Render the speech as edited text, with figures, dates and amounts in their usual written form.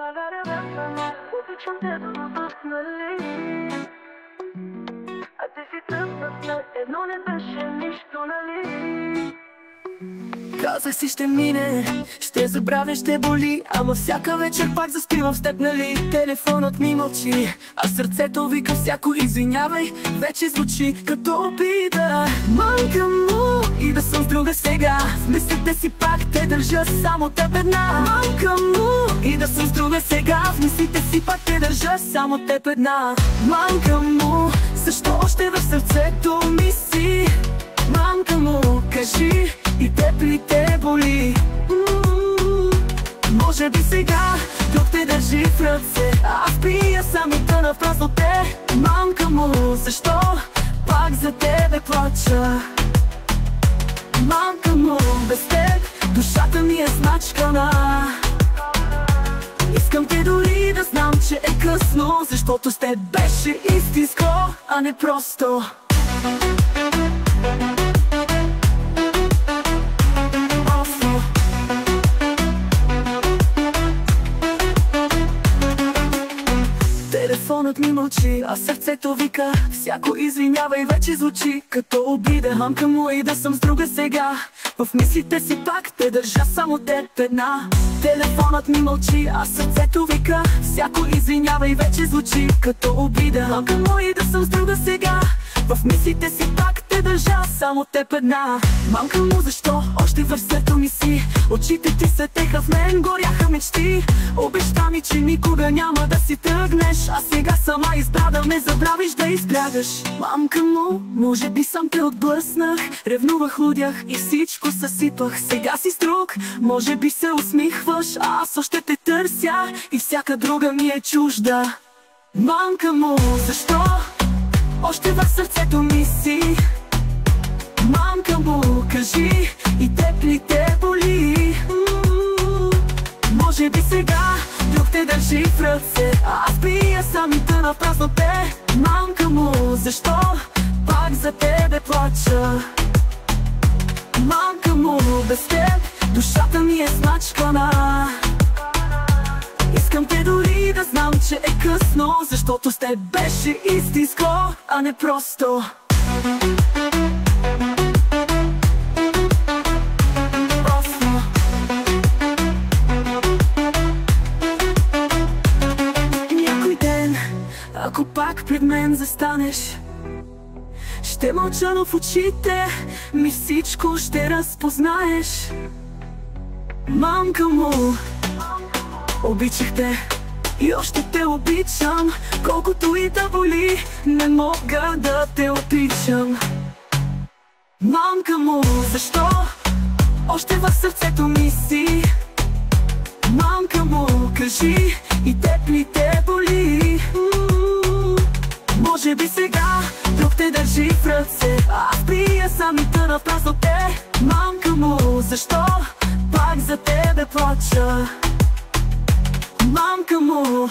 Обичам те до нощ, нали? А ти си тръгна след едно, не беше нищо, нали? Казах си ще мине, ще забравя, ще боли, ама всяка вечер пак заспивам с теб, нали? Телефонът ми мълчи, а сърцето вика всяко извинявай, вече звучи като обида. Мамка му, и да съм с друга сега, в мислите си пак те държа само теб една. Мамка му, и да съм с друга сега, в мислите си пак те държа само теб една. Мамка му, защо още в сърцето ми си? Мамка му, кажи, и теб ли те боли? Може би сега друг те държи в ръце, а аз пия сам и тъна в празноте. Мамка му, защо пак за тебе плача? Мамка му, без теб душата ми е смачкана. Искам те дори да знам, че е късно, защото с теб беше истинско, а не просто. Телефонът ми мълчи, а сърцето вика всяко извинявай, вече звучи като обида. Мамка му, и да съм с друга сега, в мислите си пак те държа само теб една. Телефонът ми мълчи, а сърцето вика всяко извинявай, вече звучи като обида. Мамка му, и да съм с друга сега, в мислите си пак те държа само теб една. Мамка му, защо още в сърцето ми си? Очите ти светеха, в мен горяха мечти. Обеща ми, че никога няма да си тръгнеш, а сега сама избра да ме забравиш, да избягаш. Мамка му, може би сам те отблъснах, ревнувах, лудях и всичко съсипах. Сега си с друг, може би се усмихваш, а аз още те търся и всяка друга ми е чужда. Мамка му, защо още в сърцето ми си? Мамка му, кажи, и теб ли те боли? Може би сега друг те държи в ръце, а аз пия сам и тъна в празноте. Мамка му, защо пак за тебе плача? Мамка му, без теб душата ми е смачкана. Искам те дори да знам, че е късно, защото с теб беше истинско, а не просто. Някой ден, ако пак пред мен застанеш, ще мълча, но в очите ми всичко ще разпознаеш. Мамка му, обичах те и още те обичам, колкото и да боли, не мога да те отричам. Мамка му, защо още в сърцето ми си? Мамка му, кажи, и теб ли те боли? Може би сега друг те държи в ръце, а аз пия сам и тъна в празноте. Мамка му, защо пак за тебе плача? Мамка му,